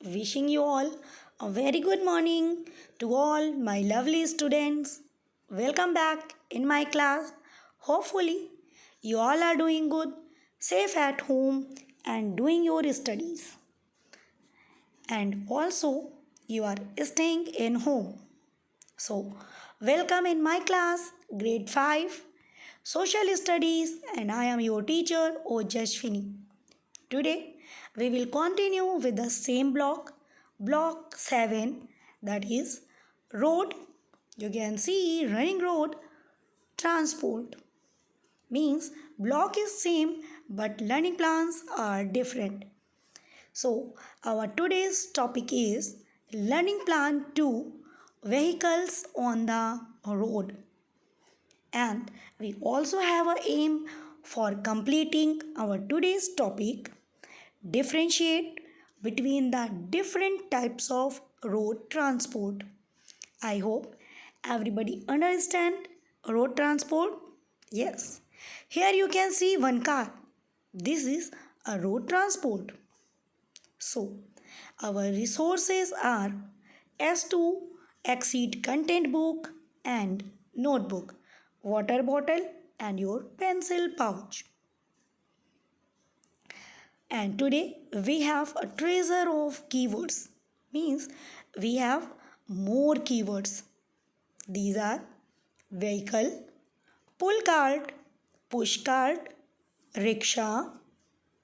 wishing you all a very good morning to all my lovely students. Welcome back in my class. Hopefully, you all are doing good, safe at home, and doing your studies. And also, you are staying in home. So, welcome in my class, grade 5, Social Studies, and I am your teacher, Ojashwini. Today we will continue with the same block 7, that is road. You can see running road transport means block is same but learning plans are different. So our today's topic is learning plan 2, vehicles on the road, and we also have a aim for completing our today's topic, differentiate between the different types of road transport. I hope everybody understand road transport. Yes. Here you can see one car. This is a road transport. So, our resources are S2 exceed content book and notebook, water bottle and your pencil pouch. And today we have a treasure of keywords. Means we have more keywords. These are vehicle, pull cart, push cart, rickshaw,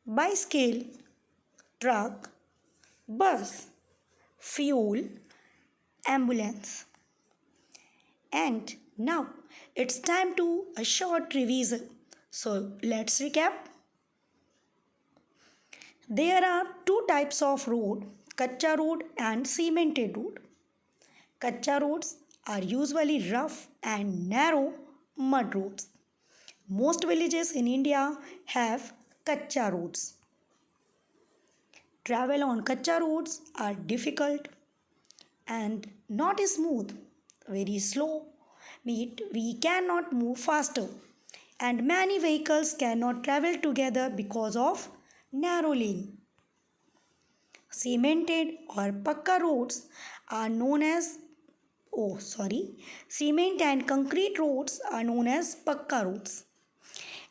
bicycle, truck, bus, fuel, ambulance. And now it's time to a short revision. So let's recap. There are two types of road, Kacha road and cemented road. Kacha roads are usually rough and narrow mud roads. Most villages in India have Kacha roads. Travel on Kacha roads are difficult and not smooth, very slow. We cannot move faster, and many vehicles cannot travel together because of narrow lane. Cemented or Pakka roads are known as cement and concrete roads are known as Pakka roads.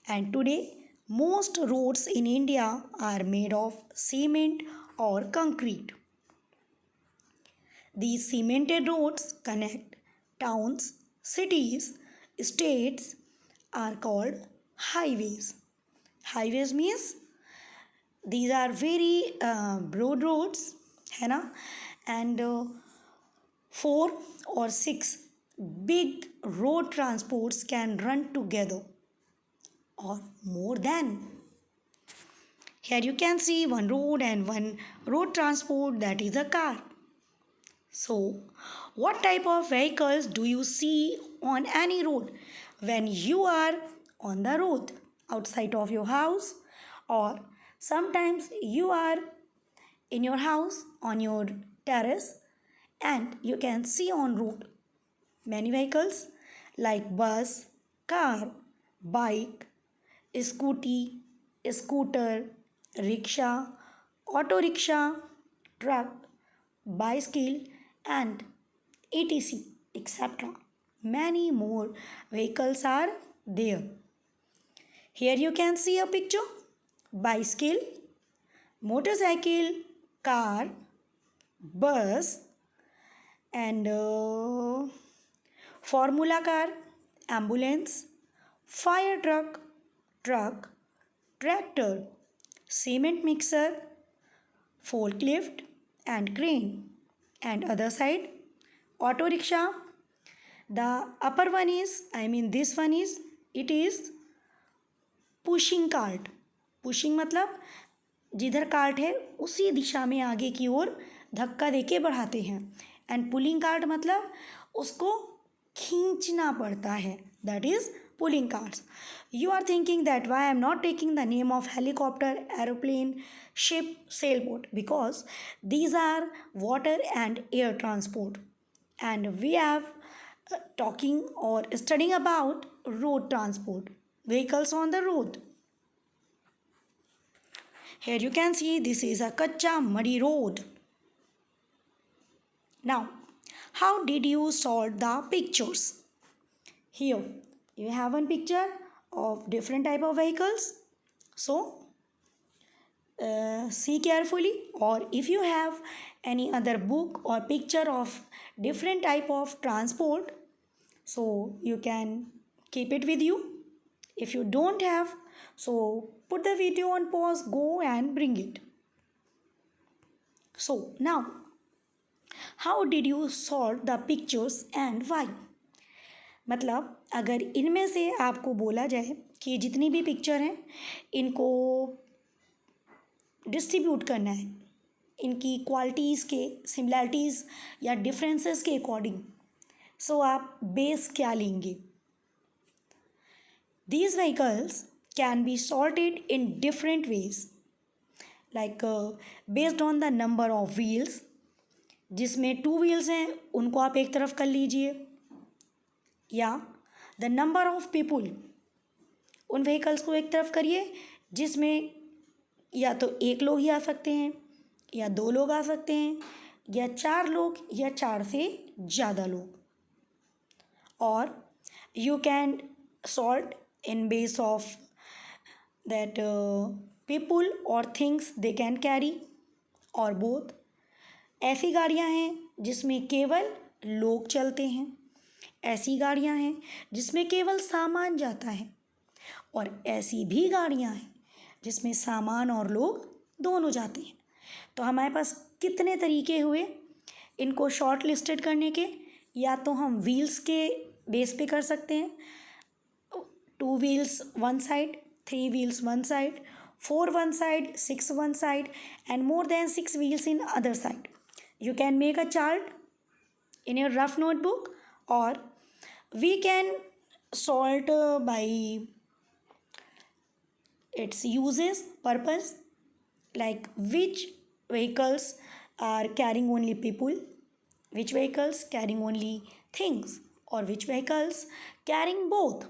And today, most roads in India are made of cement or concrete. These cemented roads connect towns, cities, states are called highways. Highways means these are very broad roads, है ना? And 4 or 6 big road transports can run together or more than. Here you can see one road and one road transport, that is a car. So, what type of vehicles do you see on any road when you are on the road outside of your house, or sometimes you are in your house on your terrace and you can see on road many vehicles like bus, car, bike, scooty, scooter, rickshaw, auto rickshaw, truck, bicycle, and etc. etc. Many more vehicles are there. Here you can see a picture: bicycle, motorcycle, car, bus, and formula car, ambulance, fire truck, tractor, cement mixer, forklift, and crane. And other side, auto rickshaw. The upper one is, this one is, it is pushing cart. Pushing मतलब जिधर cart है उसी दिशा में आगे की ओर धक्का देके बढ़ाते हैं. एंड पुलिंग कार्ट मतलब उसको खींचना पड़ता है, that is pulling carts. You are thinking that why I am not taking the name of helicopter, aeroplane, ship, sailboat, because these are water and air transport, and we have talking or studying about road transport, vehicles on the road. Here you can see this is a kacha muddy road. Now, how did you sort the pictures? Here, you have one picture of different type of vehicles. So, see carefully, or if you have any other book or picture of different type of transport, so you can keep it with you. If you don't have, so put the video on pause, go and bring it. So now, how did you sort the pictures and why? मतलब अगर इनमें से आपको बोला जाए कि जितनी भी पिक्चर हैं इनको डिस्ट्रीब्यूट करना है इनकी क्वालिटीज़ के सिमिलैरिटीज़ या डिफरेंसेस के अकॉर्डिंग, सो आप बेस क्या लेंगे? These vehicles can be sorted in different ways, like based on the number of wheels. जिसमें 2 wheels हैं उनको आप एक तरफ कर लीजिए, या द नंबर ऑफ पीपुल, उन व्हीकल्स को एक तरफ करिए जिसमें या तो एक लोग ही आ सकते हैं, या 2 लोग आ सकते हैं, या 4 लोग, या 4 से ज़्यादा लोग. और you can sort in base of that people or things they can carry or both. ऐसी गाड़ियाँ हैं जिसमें केवल लोग चलते हैं, ऐसी गाड़ियाँ हैं जिसमें केवल सामान जाता है, और ऐसी भी गाड़ियाँ हैं जिसमें सामान और लोग दोनों जाते हैं. तो हमारे पास कितने तरीके हुए इनको शॉर्ट लिस्टेड करने के? या तो हम व्हील्स के बेस पे कर सकते हैं, 2 wheels one side, 3 wheels one side, 4 one side, 6 one side, and more than 6 wheels in other side. You can make a chart in your rough notebook, or we can sort by its uses, purpose, like which vehicles are carrying only people, which vehicles carrying only things, or which vehicles carrying both.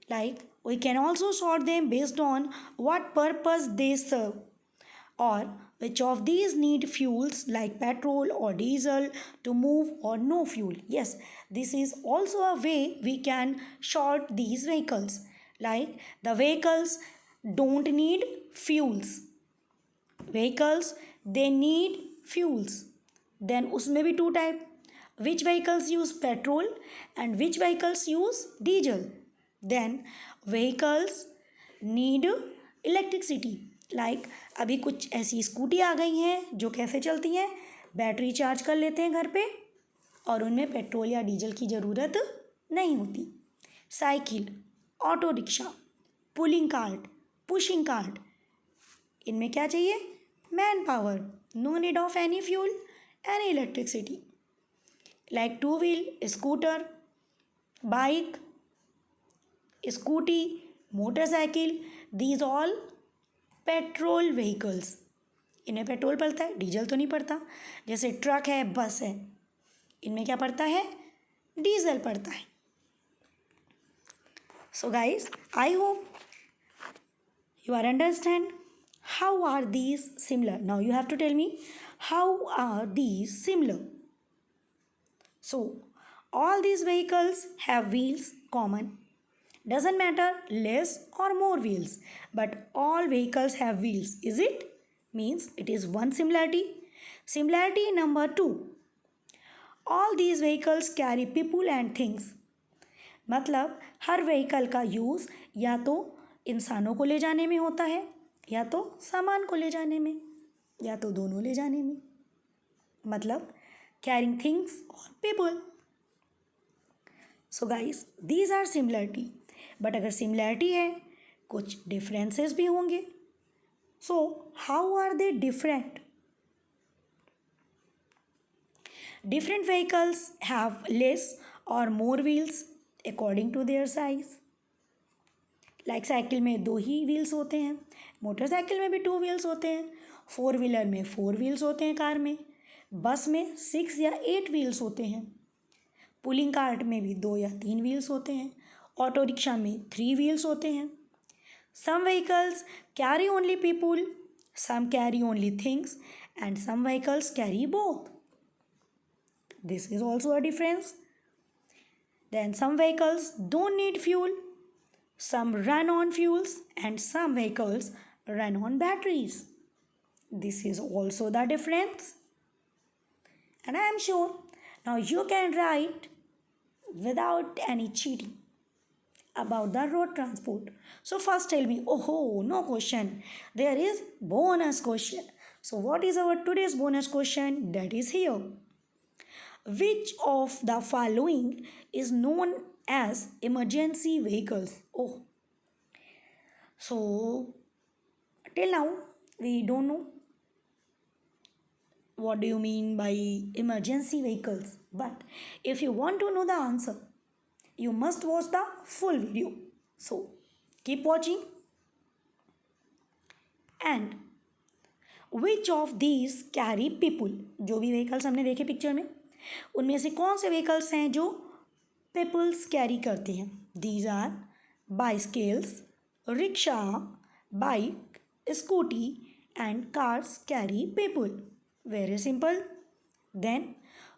Like we can also sort them based on what purpose they serve, or which of these need fuels like petrol or diesel to move, or no fuel. Yes, this is also a way we can sort these vehicles. Like the vehicles don't need fuels, vehicles they need fuels. Then उसमें भी 2 type, which vehicles use petrol and which vehicles use diesel. Then vehicles need electricity. Like अभी कुछ ऐसी scooty आ गई हैं जो कैसे चलती हैं, बैटरी चार्ज कर लेते हैं घर पे और उनमें पेट्रोल या डीजल की ज़रूरत नहीं होती. Cycle, auto rickshaw, pulling cart, pushing cart, इनमें क्या चाहिए? Man power, no need of any fuel, any electricity. Like 2 wheel scooter, bike, scooty, motorcycle, these all petrol vehicles. इनमें पेट्रोल पड़ता है, डीजल तो नहीं पड़ता. जैसे ट्रक है, बस है, इनमें क्या पड़ता है? डीजल पड़ता है. So guys, I hope you are understand how are these similar. Now you have to tell me how are these similar. So all these vehicles have wheels common, doesn't matter less or more wheels, but all vehicles have wheels. Is it? Means it is one similarity. Similarity number 2, all these vehicles carry people and things. मतलब हर vehicle का use या तो इंसानों को ले जाने में होता है, या तो सामान को ले जाने में, या तो दोनों ले जाने में. मतलब कैरिंग थिंग्स और people. So guys, these are similarity. But अगर सिमिलरिटी है, कुछ डिफरेंसेस भी होंगे. So how are they different? Different vehicles have less और more wheels according to their size. Like cycle में 2 ही व्हील्स होते हैं, मोटरसाइकिल में भी 2 व्हील्स होते हैं, 4 व्हीलर में 4 व्हील्स होते हैं, कार में, बस में 6 या 8 व्हील्स होते हैं, पुलिंग कार्ट में भी 2 या 3 व्हील्स होते हैं, ऑटो रिक्शा में 3 व्हील्स होते हैं. Some vehicles carry only people, some carry only things, and some vehicles carry both. This is also a difference. Then some vehicles don't need fuel, some run on fuels, and some vehicles run on batteries. This is also the difference. And I am sure now you can write without any cheating about the road transport. So first tell me, oh no question. There is bonus question. So what is our today's bonus question? That is here. Which of the following is known as emergency vehicles? Oh, so till now we don't know what do you mean by emergency vehicles. But if you want to know the answer, you must watch the full video. So keep watching. And which of these carry people? जो भी vehicles हमने देखे picture में, उनमें से कौन से vehicles हैं जो peoples carry करते हैं? These are bicycles, rickshaw, bike, scooty and cars carry people. Very simple. Then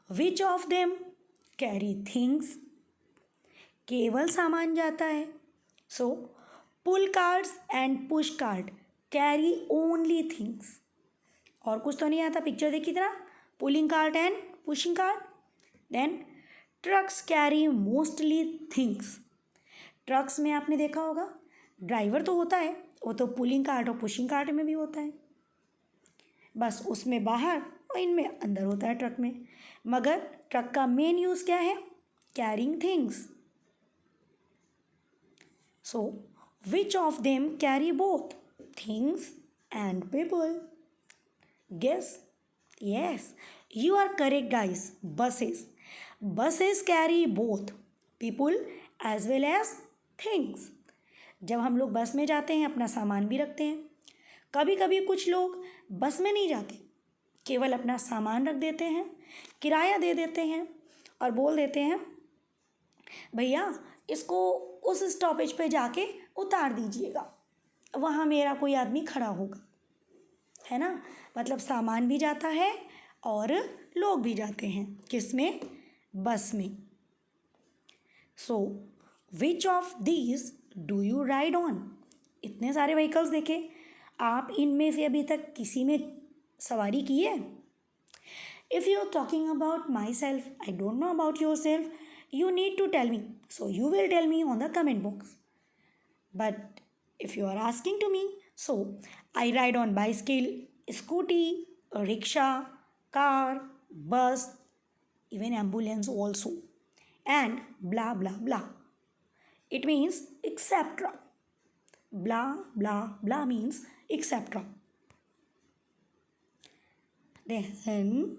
which of them carry things? केवल सामान जाता है. So pull carts and push cart carry only things. और कुछ तो नहीं आता. पिक्चर देखी तरह pulling cart and pushing cart. Then trucks carry mostly things. Trucks में आपने देखा होगा ड्राइवर तो होता है, वो तो पुलिंग कार्ट और पुशिंग कार्ट में भी होता है, बस उसमें बाहर और इनमें अंदर होता है ट्रक में. मगर ट्रक का मेन यूज़ क्या है? Carrying things. So which of them carry both things and people? Guess? Yes, you are correct, guys. Buses. Buses carry both people as well as things. जब हम लोग बस में जाते हैं अपना सामान भी रखते हैं. कभी कभी कुछ लोग बस में नहीं जाते, केवल अपना सामान रख देते हैं, किराया दे देते हैं और बोल देते हैं भैया इसको उस स्टॉपेज पे जाके उतार दीजिएगा, वहाँ मेरा कोई आदमी खड़ा होगा. है ना? मतलब सामान भी जाता है और लोग भी जाते हैं. किस में? बस में. So which of these do you ride on? इतने सारे व्हीकल्स देखे, आप इनमें से अभी तक किसी में सवारी की है? If you are talking about my self, I don't know about your self, you need to tell me. So you will tell me on the comment box. But if you are asking to me, so I ride on bicycle, scooty, rickshaw, car, bus, even ambulance also, and blah blah blah. It means etc. Blah blah blah means etc. Then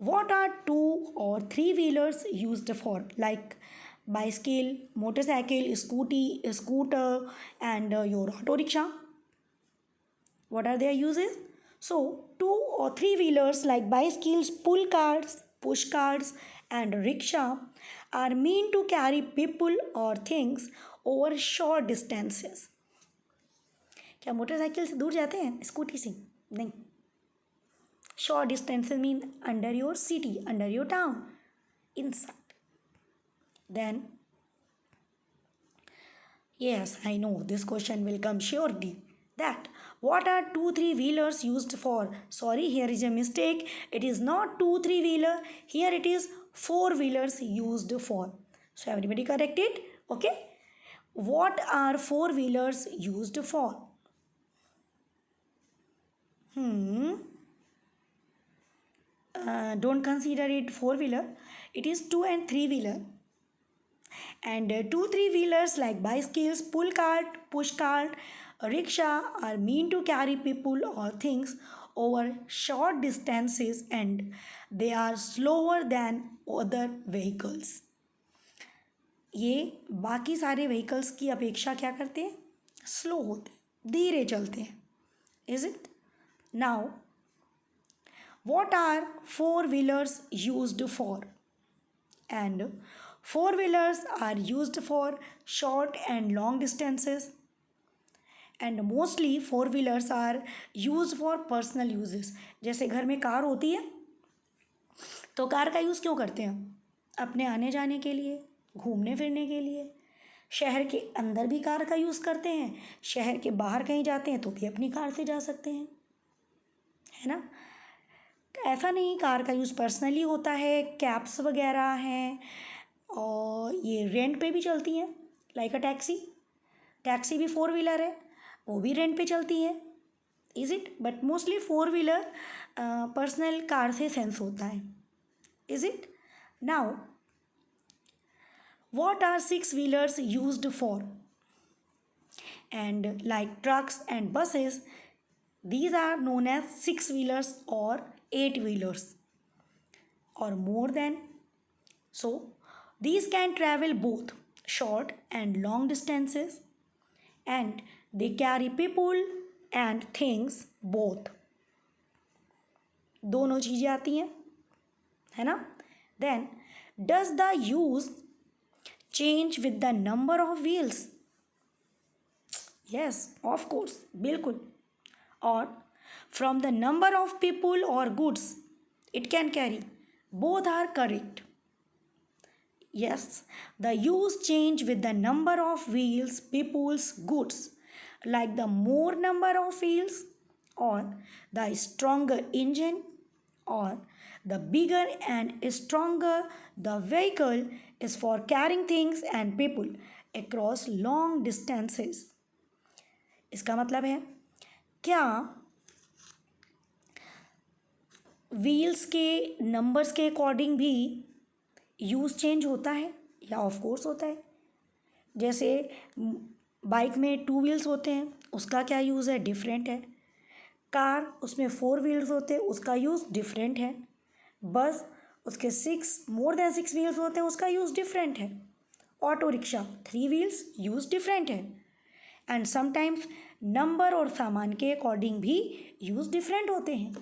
what are two or three wheelers used for? Like bicycle, motorcycle, scooter and your auto rickshaw. What are their uses? So two or three wheelers like bicycles, pull carts, push carts and rickshaw are meant to carry people or things over short distances. क्या motorcycle से दूर जाते हैं? Scooty से नहीं. Short distances mean under your city, under your town, inside. Then, yes, I know this question will come surely. That what are 2-3 wheelers used for? Sorry, here is a mistake. It is not 2-3 wheeler. Here it is 4 wheelers used for. So everybody correct it. Okay. What are 4 wheelers used for? Don't consider it 4-wheeler. It is 2 and 3-wheeler. And 2-3 wheelers like bicycles, pull cart, push cart, rickshaw are meant to carry people or things over short distances and they are slower than other vehicles. ये बाकी सारे vehicles की अपेक्षा क्या करते हैं? Slow होते हैं, धीरे चलते हैं. Is it? Now what are 4-wheelers used for? And 4-wheelers are used for short and long distances and mostly four wheelers are use for personal uses. जैसे घर में कार होती है तो कार का यूज़ क्यों करते हैं? अपने आने जाने के लिए, घूमने फिरने के लिए। शहर के अंदर भी कार का यूज़ करते हैं, शहर के बाहर कहीं जाते हैं तो भी अपनी कार से जा सकते हैं, है ना। ऐसा नहीं कार का यूज़ पर्सनली होता है, कैब्स वगैरह हैं और ये रेंट पे भी चलती हैं, लाइक अ टैक्सी। टैक्सी भी फोर व्हीलर है, वो भी रेंट पे चलती है, is it. But mostly four wheeler personal car से सेंस होता है, is it. Now what are six wheelers used for? And like trucks and buses, these are known as six wheelers or eight wheelers or more than. So these can travel both short and long distances, and they carry people and things both. दोनों चीज़ें आती हैं, है ना। Then does the use change with the number of wheels? Yes, of course, बिल्कुल। और from the number of people or goods it can carry, both are correct. Yes, the use change with the number of wheels, people's, goods. Like the more number of wheels or the stronger engine or the bigger and stronger the vehicle is for carrying things and people across long distances. इसका मतलब है क्या wheels के numbers के according भी use change होता है? या ऑफ कोर्स होता है। जैसे बाइक में टू व्हील्स होते हैं, उसका क्या यूज़ है? डिफरेंट है। कार उसमें फोर व्हील्स होते हैं, उसका यूज़ डिफरेंट है। बस उसके मोर देन सिक्स व्हील्स होते हैं, उसका यूज़ डिफरेंट है। Auto rickshaw three wheels, use different है। एंड समटाइम्स नंबर और सामान के अकॉर्डिंग भी यूज़ डिफरेंट होते हैं।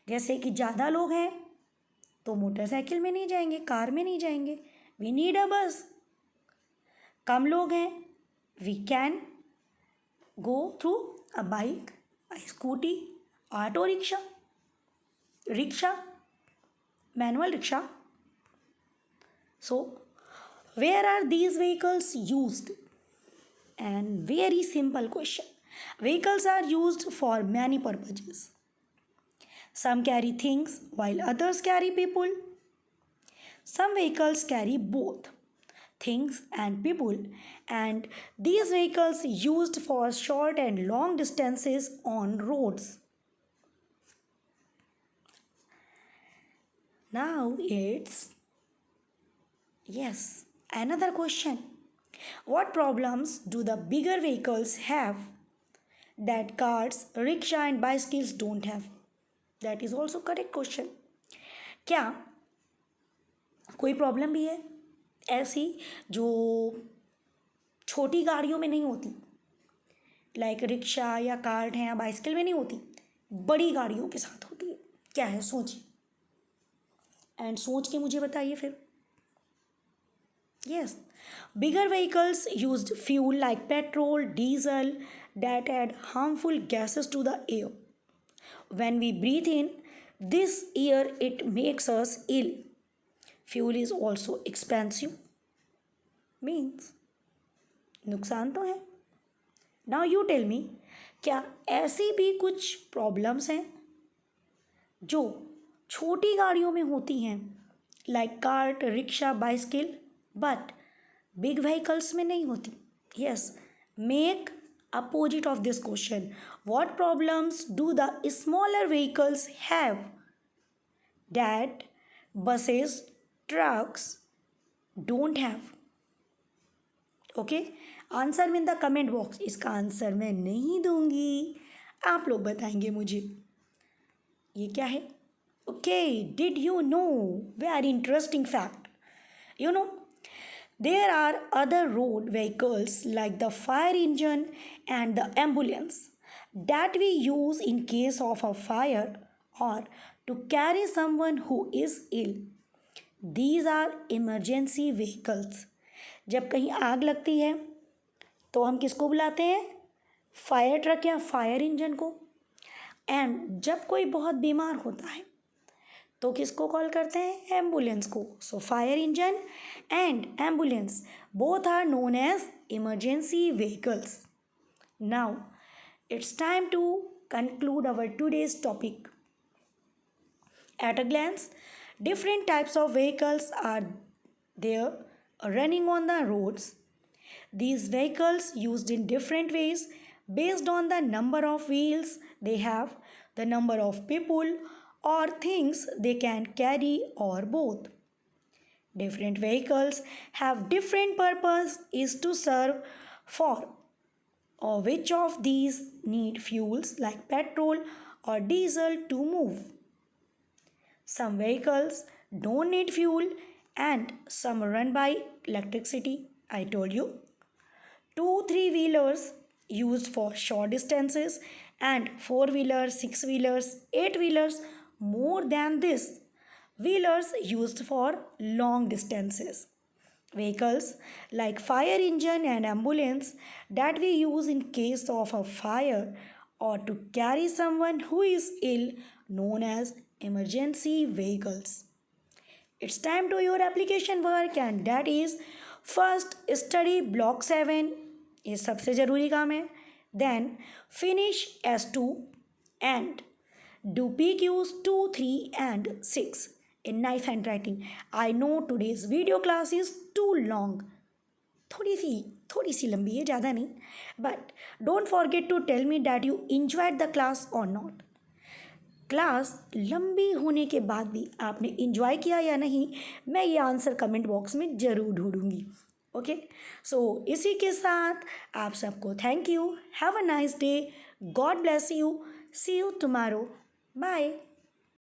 जैसे कि ज़्यादा लोग हैं तो मोटरसाइकिल में नहीं जाएंगे, कार में नहीं जाएंगे, वी नीड अ बस। कम लोग हैं, we can go through a bike, a scooty, auto rickshaw, rickshaw, manual rickshaw. So where are these vehicles used? And very simple question. Vehicles are used for many purposes. Some carry things while others carry people. Some vehicles carry both things and people, and these vehicles used for short and long distances on roads. Now it's yes, another question. What problems do the bigger vehicles have that cars, rickshaw and bicycles don't have? That is also correct question. क्या कोई problem भी है ऐसी जो छोटी गाड़ियों में नहीं होती, लाइक रिक्शा या कार है या बाइसिकल में नहीं होती, बड़ी गाड़ियों के साथ होती है? क्या है? सोचिए एंड सोच के मुझे बताइए फिर। Yes, bigger vehicles used fuel like petrol, diesel that add harmful gases to the air. When we breathe in this air, it makes us ill. Fuel is also expensive. Means नुकसान तो है। Now you tell me, क्या ऐसी भी कुछ problems हैं जो छोटी गाड़ियों में होती हैं, like cart, rickshaw, bicycle, but big vehicles में नहीं होती? Yes, make opposite of this question. What problems do the smaller vehicles have that buses, trucks don't have? Okay, answer में इन द कमेंट बॉक्स। इसका answer मैं नहीं दूंगी, आप लोग बताएंगे मुझे ये क्या है। Okay, did you know very interesting fact? You know there are other road vehicles like the fire engine and the ambulance that we use in case of a fire or to carry someone who is ill. These are emergency vehicles. जब कहीं आग लगती है तो हम किसको बुलाते हैं? फायर ट्रक या फायर इंजन को। एंड जब कोई बहुत बीमार होता है तो किसको कॉल करते हैं? एम्बुलेंस को। So fire engine and ambulance both are known as emergency vehicles. Now it's time to conclude our today's topic. At a glance, different types of vehicles are there running on the roads. These vehicles used in different ways based on the number of wheels they have, the number of people or things they can carry, or both. Different vehicles have different purpose is to serve for, or which of these need fuels like petrol or diesel to move. Some vehicles don't need fuel and some run by electricity. I told you. Two three-wheelers used for short distances and four-wheelers, six-wheelers, eight-wheelers more than this. Wheelers used for long distances. Vehicles like fire engine and ambulance that we use in case of a fire or to carry someone who is ill, known as emergency vehicles. It's time to your application work, and that is first study block 7, ये सबसे ज़रूरी काम है. Then finish S2 and do PQs 2, 3 and 6 in nice handwriting. I know today's video class is too long. थोड़ी सी लंबी है, ज़्यादा नहीं. But don't forget to tell me that you enjoyed the class or not. Class लंबी होने के बाद भी आपने इन्जॉय किया या नहीं, मैं ये आंसर कमेंट बॉक्स में ज़रूर ढूंढूंगी. ओके, सो इसी के साथ आप सबको thank you. Have a nice day. God bless you. See you tomorrow. Bye.